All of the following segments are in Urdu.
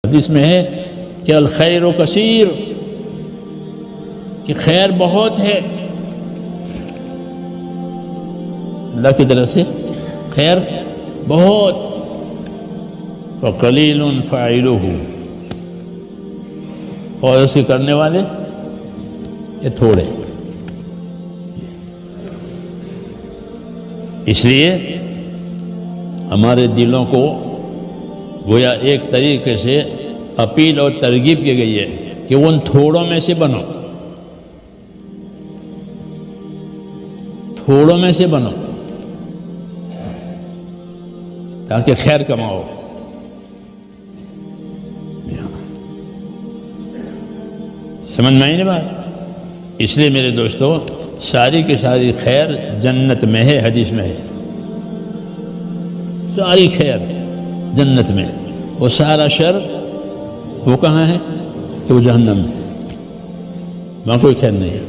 حدیث میں ہے کہ الخیر و کثیر، کہ خیر بہت ہے اللہ کی طرف سے، خیر بہت، وقلیل فاعلہ، اور اسے کرنے والے یہ تھوڑے۔ اس لیے ہمارے دلوں کو گویا ایک طریقے سے اپیل اور ترغیب کی گئی ہے کہ ان تھوڑوں میں سے بنو، تھوڑوں میں سے بنو تاکہ خیر کماؤ۔ سمجھ میں آئی نہیں بات؟ اس لیے میرے دوستو ساری کی ساری خیر جنت میں ہے، حدیث میں ہے ساری خیر جنت میں، وہ سارا شر وہ کہاں ہے کہ وہ جہنم میں، وہاں کوئی خیر نہیں ہے،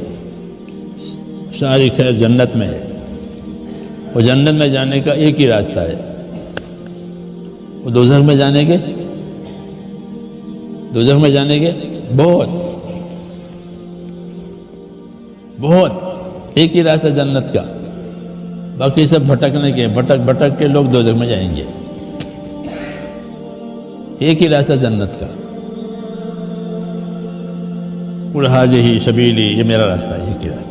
ساری خیر جنت میں ہے۔ وہ جنت میں جانے کا ایک ہی راستہ ہے، وہ دوزخ میں جانے کے، دوزخ میں جانے کے بہت ایک ہی راستہ جنت کا، باقی سب بھٹکنے کے، بھٹک بھٹک کے لوگ دوزخ میں جائیں گے۔ ایک ہی راستہ جنت کا، قل ھذہ سبیلی، یہ میرا راستہ ہے، ایک ہی راستہ۔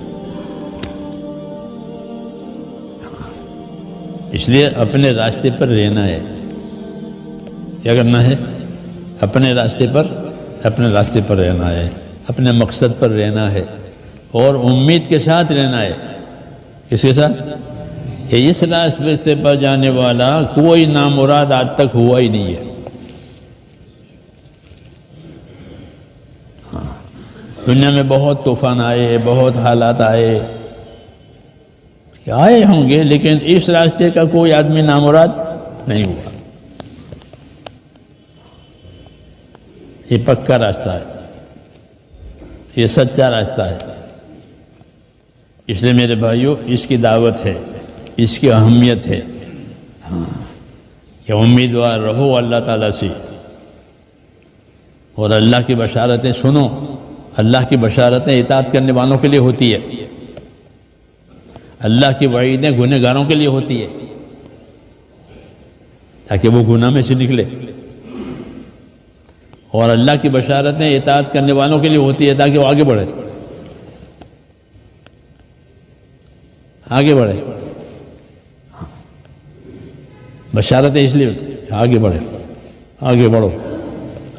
اس لیے اپنے راستے پر رہنا ہے، کیا کرنا ہے؟ اپنے راستے پر رہنا ہے، اپنے مقصد پر رہنا ہے، اور امید کے ساتھ رہنا ہے۔ کس کے ساتھ؟ کہ اس راستے پر جانے والا کوئی نامراد آج تک ہوا ہی نہیں ہے۔ دنیا میں بہت طوفان آئے، بہت حالات آئے ہوں گے، لیکن اس راستے کا کوئی آدمی نامراد نہیں ہوا۔ یہ پکا راستہ ہے، یہ سچا راستہ ہے۔ اس لیے میرے بھائیوں اس کی دعوت ہے، اس کی اہمیت ہے کہ امیدوار رہو اللہ تعالیٰ سے، اور اللہ کی بشارتیں سنو۔ اللہ کی بشارتیں اطاعت کرنے والوں کے لیے ہوتی ہے، اللہ کی وعیدیں گنہگاروں کے لیے ہوتی ہے تاکہ وہ گناہ میں سے نکلے، اور اللہ کی بشارتیں اطاعت کرنے والوں کے لیے ہوتی ہے تاکہ وہ آگے بڑھے، آگے بڑھے۔ بشارتیں اس لیے آگے بڑھے، آگے بڑھو،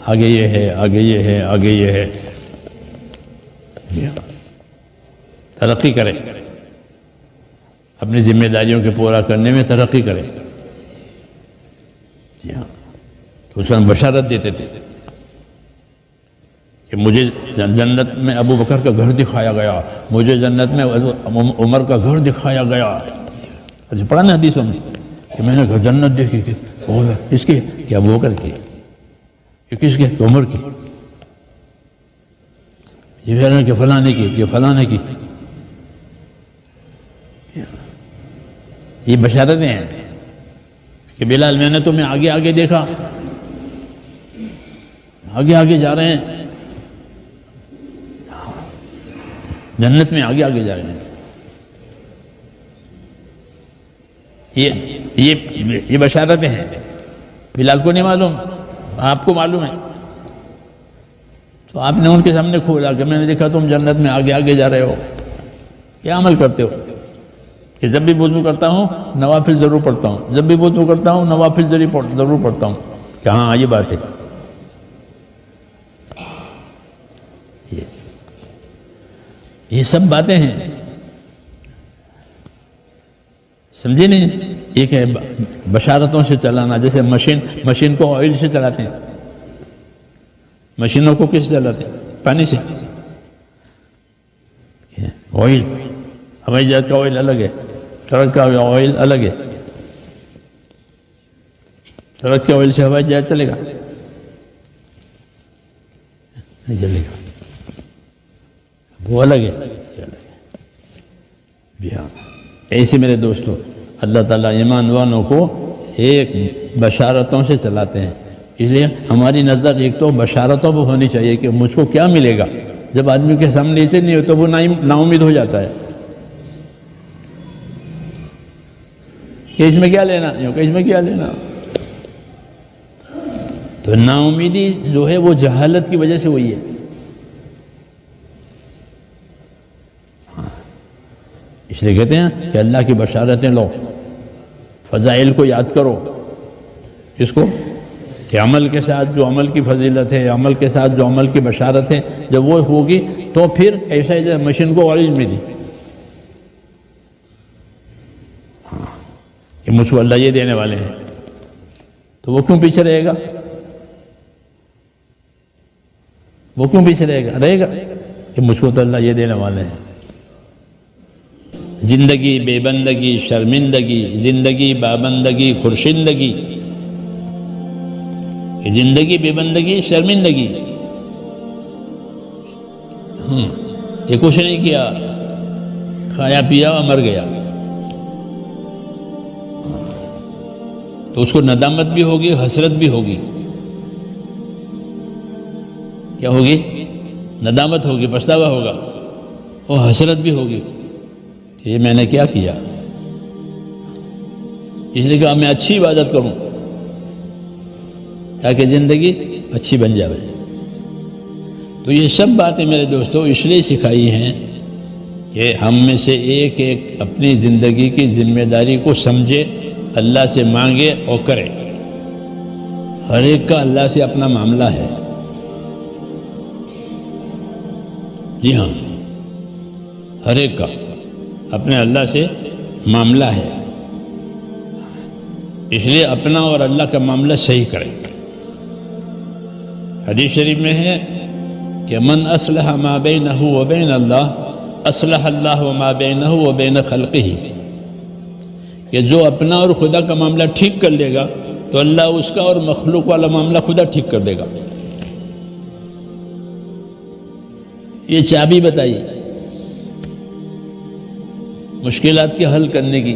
آگے یہ ہے، آگے یہ ہے، آگے یہ ہے، ترقی کرے، اپنی ذمہ داریوں کے پورا کرنے میں ترقی کرے۔ جی ہاں، تو اس میں بشارت دیتے تھے کہ مجھے جنت میں ابو بکر کا گھر دکھایا گیا، مجھے جنت میں عمر کا گھر دکھایا گیا۔ پڑھا نا حدیثوں میں کہ میں نے جنت دیکھی، کہ اس کی کہ ابو بکر کی، کہ کس کے؟ عمر کی۔ یہ کہہ رہے ہیں کہ فلانے کی، یہ فلانے کی۔ یہ بشارتیں ہیں کہ بلال میں نے تمہیں آگے آگے دیکھا، آگے آگے جا رہے ہیں، جنت میں آگے آگے جا رہے ہیں۔ یہ بشارتیں ہیں، بلال کو نہیں معلوم، آپ کو معلوم ہے، تو آپ نے ان کے سامنے کھولا کہ میں نے دیکھا تم جنت میں آگے آگے جا رہے ہو، کیا عمل کرتے ہو؟ کہ جب بھی وضو کرتا ہوں نوافل ضرور پڑھتا ہوں، جب بھی وضو کرتا ہوں نوافل ضرور پڑھتا ہوں، کہ ہاں یہ بات ہے۔ یہ سب باتیں ہیں، سمجھے نہیں؟ ایک ہے بشارتوں سے چلانا، جیسے مشین کو آئل سے چلاتے ہیں، مشینوں کو کس سے چلاتے ہیں؟ پانی سے۔ آئل، ہوائی جہاز کا آئل الگ ہے، ٹرک کا آئل الگ ہے۔ ٹرک کے آئل سے ہوائی جہاز چلے گا؟ نہیں چلے گا، وہ الگ ہے۔ جی ہاں، ایسے میرے دوستو اللہ تعالیٰ ایمان والوں کو ایک بشارتوں سے چلاتے ہیں، اس لیے ہماری نظر ایک تو بشارتوں پہ ہونی چاہیے کہ مجھ کو کیا ملے گا. جب آدمی کے سامنے اسے نہیں ہو تو وہ نا امید ہو جاتا ہے کہ اس میں کیا لینا، کہ اس میں کیا لینا. تو نا امیدی جو ہے وہ جہالت کی وجہ سے ہوئی ہے. اس لیے کہتے ہیں کہ اللہ کی بشارتیں لو، فضائل کو یاد کرو. اس کو کہ عمل کے ساتھ جو عمل کی فضیلت ہے، عمل کے ساتھ جو عمل کی بشارت ہے، جب وہ ہوگی تو پھر ایسا مشین کو آئل ملی کہ مجھ کو اللہ یہ دینے والے ہیں، تو وہ کیوں پیچھے رہے گا؟ وہ کیوں پیچھے رہے گا کہ مجھ کو تو اللہ یہ دینے والے ہیں. زندگی بے بندگی شرمندگی، زندگی بابندگی خورشندگی. زندگی بے بندگی شرمندگی، یہ کچھ نہیں کیا، کھایا پیا اور مر گیا، تو اس کو ندامت بھی ہوگی، حسرت بھی ہوگی. کیا ہوگی؟ ندامت ہوگی، پچھتاوا ہوگا، اور حسرت بھی ہوگی کہ یہ میں نے کیا کیا. اس لیے کہ میں اچھی عبادت کروں تاکہ زندگی اچھی بن جائے. تو یہ سب باتیں میرے دوستوں اس لیے سکھائی ہیں کہ ہم میں سے ایک ایک اپنی زندگی کی ذمہ داری کو سمجھے، اللہ سے مانگے اور کرے. ہر ایک کا اللہ سے اپنا معاملہ ہے. جی ہاں، ہر ایک کا اپنے اللہ سے معاملہ ہے. اس لیے اپنا اور اللہ کا معاملہ صحیح کرے. حدیث شریف میں ہے کہ من اصلح ما بینہ و بین اللہ اصلح اللہ ما بینہ و بین خلقہ، کہ جو اپنا اور خدا کا معاملہ ٹھیک کر لے گا تو اللہ اس کا اور مخلوق والا معاملہ خدا ٹھیک کر دے گا. یہ چابی بتائی مشکلات کے حل کرنے کی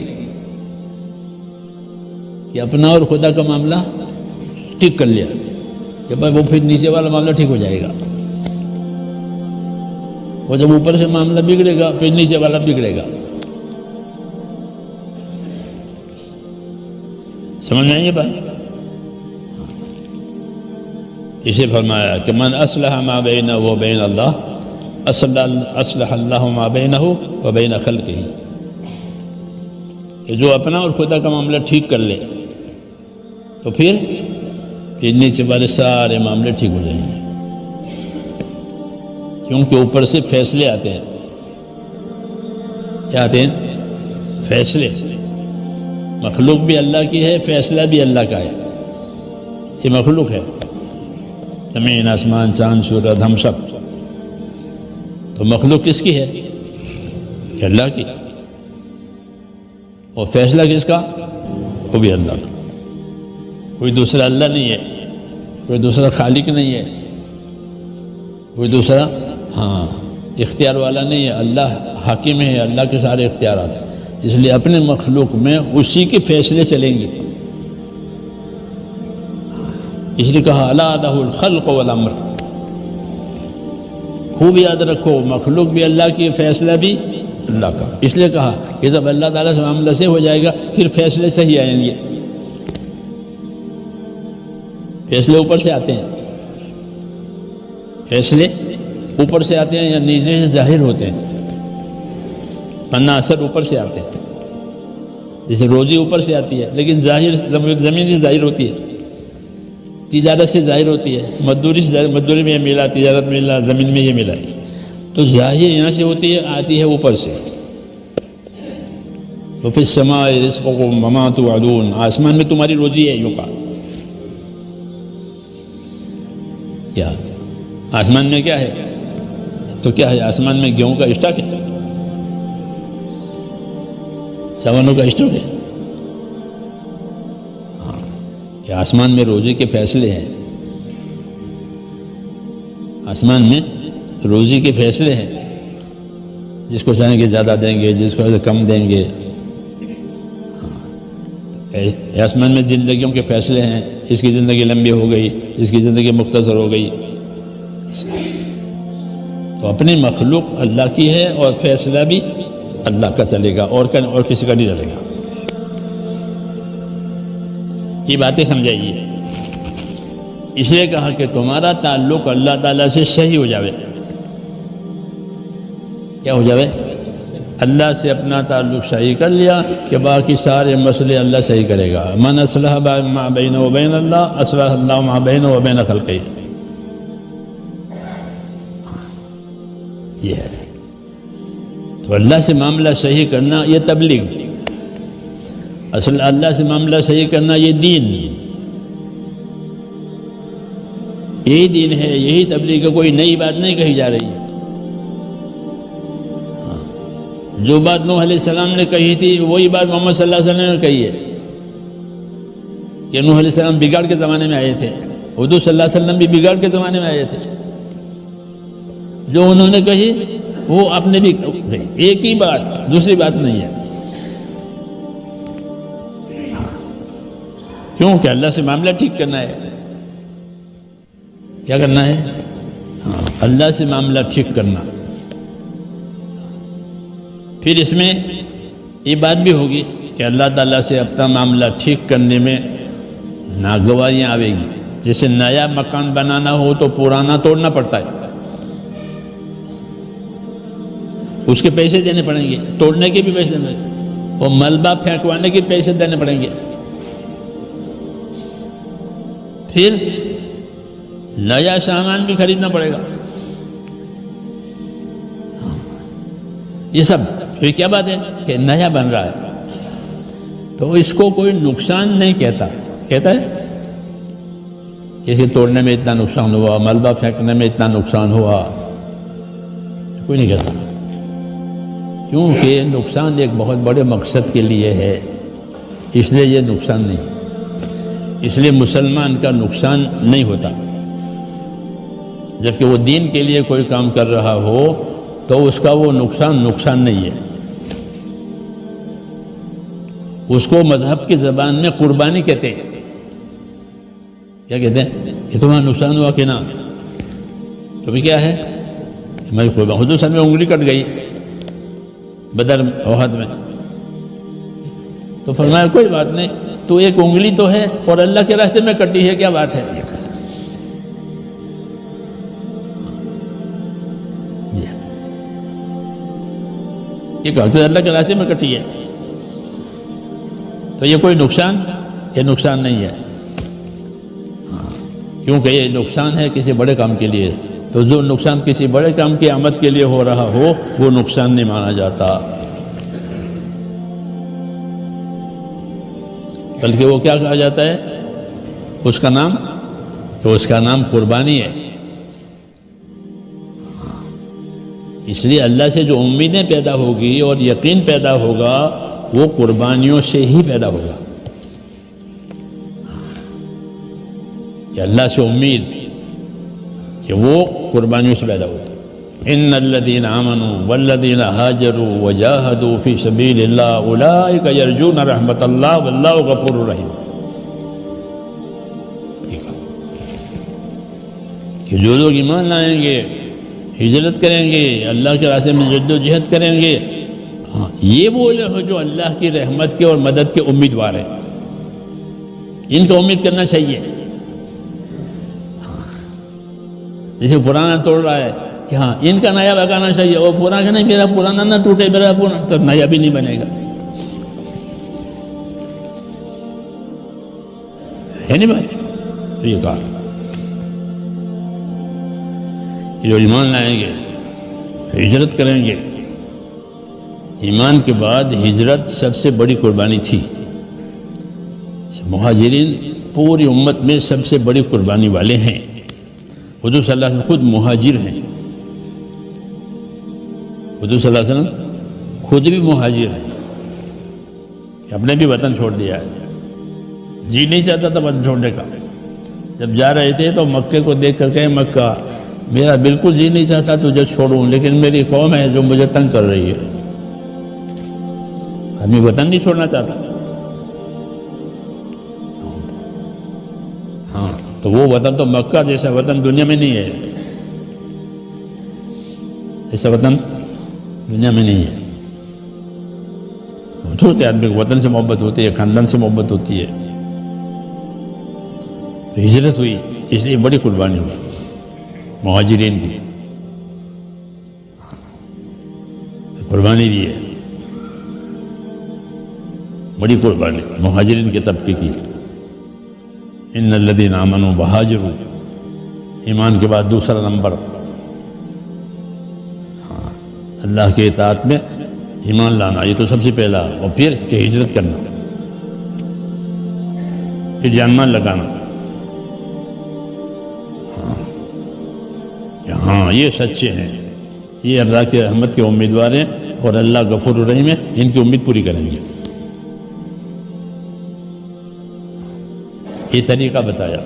کہ اپنا اور خدا کا معاملہ ٹھیک کر لیا کہ بھائی وہ پھر نیچے والا معاملہ ٹھیک ہو جائے گا. وہ جب اوپر سے معاملہ بگڑے گا پھر نیچے والا بگڑے گا. سمجھ میں آئیے بھائی؟ اسے فرمایا کہ من اصلح ما بینہ و بین اللہ اصلح اللہ ما بینہ و بین خلقہ، کہ جو اپنا اور خدا کا معاملہ ٹھیک کر لے تو پھر نیچے والے سارے معاملے ٹھیک ہو جائیں گے. کیونکہ اوپر سے فیصلے آتے ہیں. کیا آتے ہیں؟ فیصلے. مخلوق بھی اللہ کی ہے، فیصلہ بھی اللہ کا ہے. یہ مخلوق ہے، زمین آسمان چاند سورج ہم سب. تو مخلوق کس کی ہے؟ کہ اللہ کی. اور فیصلہ کس کا؟ وہ بھی اللہ کا. کوئی دوسرا اللہ نہیں ہے، کوئی دوسرا خالق نہیں ہے، کوئی دوسرا اختیار والا نہیں ہے. اللہ حاکم ہے، اللہ کے سارے اختیارات ہیں. اس لیے اپنے مخلوق میں اسی کے فیصلے چلیں گے. اس لیے کہا الا لہ الخلق والامر. خوب یاد رکھو، مخلوق بھی اللہ کی، فیصلہ بھی اللہ کا. اس لیے کہا کہ جب اللہ تعالیٰ سے معاملہ سے ہو جائے گا پھر فیصلے صحیح آئیں گے. فیصلے اوپر سے آتے ہیں، فیصلے اوپر سے آتے ہیں یا نیچے سے ظاہر ہوتے ہیں. پنہ اثر اوپر سے آتے ہیں. جیسے روزی اوپر سے آتی ہے لیکن ظاہر زمین سے ظاہر ہوتی ہے، تجارت سے ظاہر ہوتی ہے. مزدوری میں یہ ملا، تجارت میں ملا، زمین میں یہ ملا ہے. تو ظاہر یہاں سے ہوتی ہے، آتی ہے اوپر سے. وفی السماء رزقکم وما توعدون، آسمان میں تمہاری روزی ہے. یوں کہا کیا آسمان میں کیا ہے؟ تو کیا ہے؟ آسمان میں گیہوں کا اسٹاک ہے، ساونوں کا اسٹاک ہے. کہ آسمان میں روزی کے فیصلے ہیں. آسمان میں روزی کے فیصلے ہیں. جس کو چاہیں گے زیادہ دیں گے، جس کو کم دیں گے. آسمان میں زندگیوں کے فیصلے ہیں. اس کی زندگی لمبی ہو گئی، اس کی زندگی مختصر ہو گئی. تو اپنی مخلوق اللہ کی ہے اور فیصلہ بھی اللہ کا چلے گا، اور کسی کا نہیں چلے گا. یہ باتیں سمجھائیے. اس لیے کہا کہ تمہارا تعلق اللہ تعالیٰ سے صحیح ہو جاوے. کیا ہو جاوے؟ اللہ سے اپنا تعلق صحیح کر لیا کہ باقی سارے مسئلے اللہ صحیح کرے گا. من اصلح ما بینہ و بین اللہ اصلح اللہ ما بینہ و بین خلقہ. یہ ہے. تو اللہ سے معاملہ صحیح کرنا یہ تبلیغ، اصل اللہ سے معاملہ صحیح کرنا یہ دین. یہی دین ہے، یہی تبلیغ ہے. کوئی نئی بات نہیں کہی جا رہی ہے. جو بات نوح علیہ السلام نے کہی تھی وہی بات محمد صلی اللہ علیہ وسلم نے کہی ہے کہ نوح علیہ السلام بگاڑ کے زمانے میں آئے تھے، حضور صلی اللہ علیہ وسلم بھی بگاڑ کے زمانے میں آئے تھے. جو انہوں نے کہی وہ آپ نے بھی کہی. ایک ہی بات، دوسری بات نہیں ہے. کیوں کہ اللہ سے معاملہ ٹھیک کرنا ہے. کیا کرنا ہے؟ اللہ سے معاملہ ٹھیک کرنا. پھر اس میں یہ بات بھی ہوگی کہ اللہ تعالیٰ سے اپنا معاملہ ٹھیک کرنے میں ناگواریاں آئے گی. جیسے نیا مکان بنانا ہو تو پرانا توڑنا پڑتا ہے، اس کے پیسے دینے پڑیں گے، توڑنے کے بھی پیسے دینے پڑیں گے، اور ملبہ پھینکوانے کے پیسے دینے پڑیں گے. پھر نیا سامان بھی خریدنا پڑے گا. یہ سب پھر کیا بات ہے کہ نیا بن رہا ہے تو اس کو کوئی نقصان نہیں کہتا. کہتا ہے کسی توڑنے میں اتنا نقصان ہوا، ملبہ پھینکنے میں اتنا نقصان ہوا، کوئی نہیں کہتا. کیونکہ نقصان ایک بہت بڑے مقصد کے لیے ہے، اس لیے یہ نقصان نہیں. اس لیے مسلمان کا نقصان نہیں ہوتا. جبکہ وہ دین کے لیے کوئی کام کر رہا ہو تو اس کا وہ نقصان نہیں ہے. اس کو مذہب کی زبان میں قربانی کہتے ہیں. کیا کہتے ہیں؟ کہ تمہارا نقصان ہوا کہ نہ. تو بھی کیا ہے؟ میں حضور صلی اللہ علیہ وسلم میں انگلی کٹ گئی بدر احد میں، تو فرمایا کوئی بات نہیں، تو ایک انگلی تو ہے اور اللہ کے راستے میں کٹی ہے، کیا بات ہے؟ یہ کہتے ہیں اللہ کے راستے میں کٹی ہے، تو یہ کوئی نقصان؟ یہ نقصان نہیں ہے. کیونکہ یہ نقصان ہے کسی بڑے کام کے لیے. تو جو نقصان کسی بڑے کام کی آمد کے لیے ہو رہا ہو وہ نقصان نہیں مانا جاتا، بلکہ وہ کیا کہا جاتا ہے؟ اس کا نام قربانی ہے. اس لیے اللہ سے جو امیدیں پیدا ہوگی اور یقین پیدا ہوگا وہ قربانیوں سے ہی پیدا ہوگا. کہ اللہ سے امید کہ وہ قربانیوں سے پیدا ہوگا. ان الذین آمنوا والذین هاجروا وجاهدوا فی سبیل اللہ اولئک یرجون رحمت اللہ واللہ غفور رحیم. کہ جو لوگ ایمان لائیں گے، ہجرت کریں گے، اللہ کے راستے میں جد و جہد کریں گے، یہ وہ لوگ جو اللہ کی رحمت کے اور مدد کے امیدوار ہیں. ان کا امید کرنا چاہیے. جیسے پرانا توڑ رہا ہے کہ ہاں ان کا نیا لگانا چاہیے، اور پرانا نہیں، میرا پرانا نہ ٹوٹے، میرا پرانا تو نیا بھی نہیں بنے گا. ہے نہیں بھائی؟ تو یہ کہا جو ایمان لائیں گے، ہجرت کریں گے. ایمان کے بعد ہجرت سب سے بڑی قربانی تھی. مہاجرین پوری امت میں سب سے بڑی قربانی والے ہیں. حضور صلی اللہ علیہ وسلم خود مہاجر ہیں. حضور صلی اللہ علیہ وسلم خود بھی مہاجر ہیں، اپنے بھی وطن چھوڑ دیا ہے. جی نہیں چاہتا تھا وطن چھوڑنے کا. جب جا رہے تھے تو مکے کو دیکھ کر کہے مکہ میرا بالکل جی نہیں چاہتا تجھے چھوڑوں، لیکن میری قوم ہے جو مجھے تنگ کر رہی ہے. آدمی وطن نہیں چھوڑنا چاہتا. تو وہ وطن تو مکہ جیسا وطن دنیا میں نہیں ہے، ایسا وطن دنیا میں نہیں ہے۔ ہوتے آدمی کو وطن سے محبت ہوتی ہے، خاندان سے محبت ہوتی ہے، تو ہجرت ہوئی، اس لیے بڑی قربانی ہوئی مہاجرین کی، قربانی دی ہے، بڑی قربانی مہاجرین کے طبقے کی۔ ان الذین آمنوا وہاجروا، ایمان کے بعد دوسرا نمبر اللہ کے اطاعت میں ایمان لانا، یہ تو سب سے پہلا، اور پھر کہ ہجرت کرنا، پھر جان مال لگانا۔ ہاں یہ سچے ہیں، یہ اللہ کی رحمت کے امیدوار ہیں، اور اللہ غفور الرحیم ہے، ان کی امید پوری کریں گے۔ یہ طریقہ بتایا،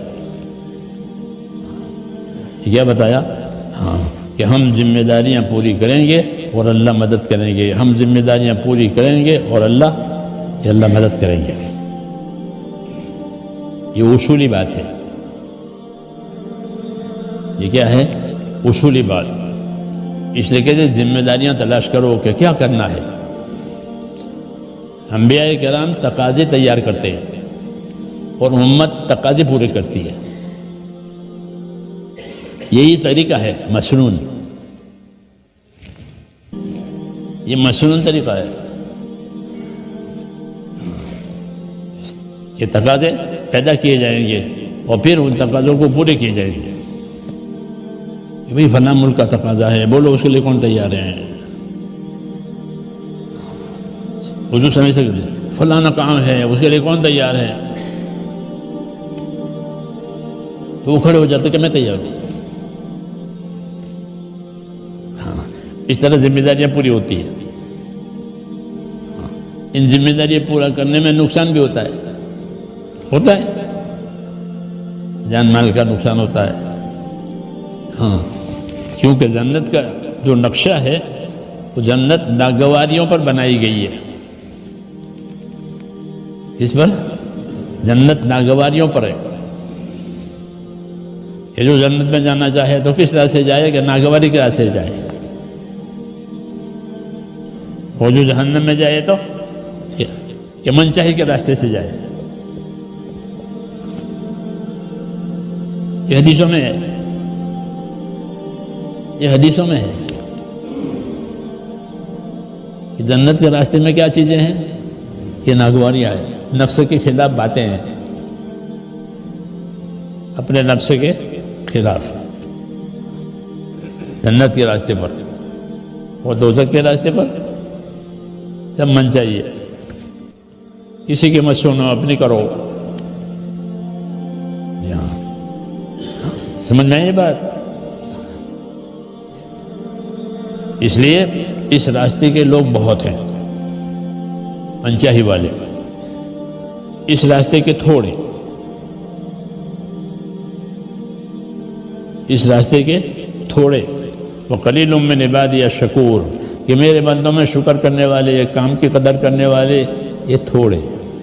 کیا بتایا؟ ہاں کہ ہم ذمہ داریاں پوری کریں گے اور اللہ مدد کریں گے، ہم ذمہ داریاں پوری کریں گے اور اللہ مدد کریں گے۔ یہ اصولی بات ہے، یہ کیا ہے؟ اصولی بات۔ اس لیے کہتے ہیں ذمہ داریاں تلاش کرو کہ کیا کرنا ہے۔ انبیاء کرام تقاضے تیار کرتے ہیں اور امت تقاضے پورے کرتی ہے، یہی طریقہ ہے مسنون، یہ مسنون طریقہ ہے۔ یہ تقاضے پیدا کیے جائیں گے اور پھر ان تقاضوں کو پورے کیے جائیں گے کہ بھئی فلاں ملک کا تقاضا ہے، بولو اس کے لیے کون تیار ہیں؟ حضور سمجھ سکتے فلاں کام ہے، اس کے لیے کون تیار ہے؟ تو وہ کھڑے ہو جاتے کہ میں تیار ہوں۔ ہاں اس طرح ذمہ داریاں پوری ہوتی ہیں۔ ان ذمہ داریاں پورا کرنے میں نقصان بھی ہوتا ہے، جان مال کا نقصان ہوتا ہے۔ ہاں کیونکہ جنت کا جو نقشہ ہے وہ جنت ناگواریوں پر بنائی گئی ہے۔ اس پر جنت ناگواریوں پر ہے کہ جو جنت میں جانا چاہے تو کس طرح سے جائے کہ ناگواری کے راستے جائے، اور جو جہنم میں جائے تو کہ منچاہی کے راستے سے جائے۔ یہ حدیثوں میں ہے، یہ حدیثوں میں ہے کہ جنت کے راستے میں کیا چیزیں ہیں؟ کہ ناگواریاں ہیں، نفس کے خلاف باتیں ہیں، اپنے نفس کے خلاف جنت کے راستے پر، اور دوزخ کے راستے پر سب من چاہیے، کسی کی مت سنو، اپنی کرو۔ سمجھ میں آئی بات؟ اس لیے اس راستے کے لوگ بہت ہیں، منچاہی والے، اس راستے کے تھوڑے، اس راستے کے تھوڑے۔ وَقَلِيلٌ مِّنْ عِبَادِيَ الشَّكُورُ، کہ میرے بندوں میں شکر کرنے والے، کام کی قدر کرنے والے یہ تھوڑے۔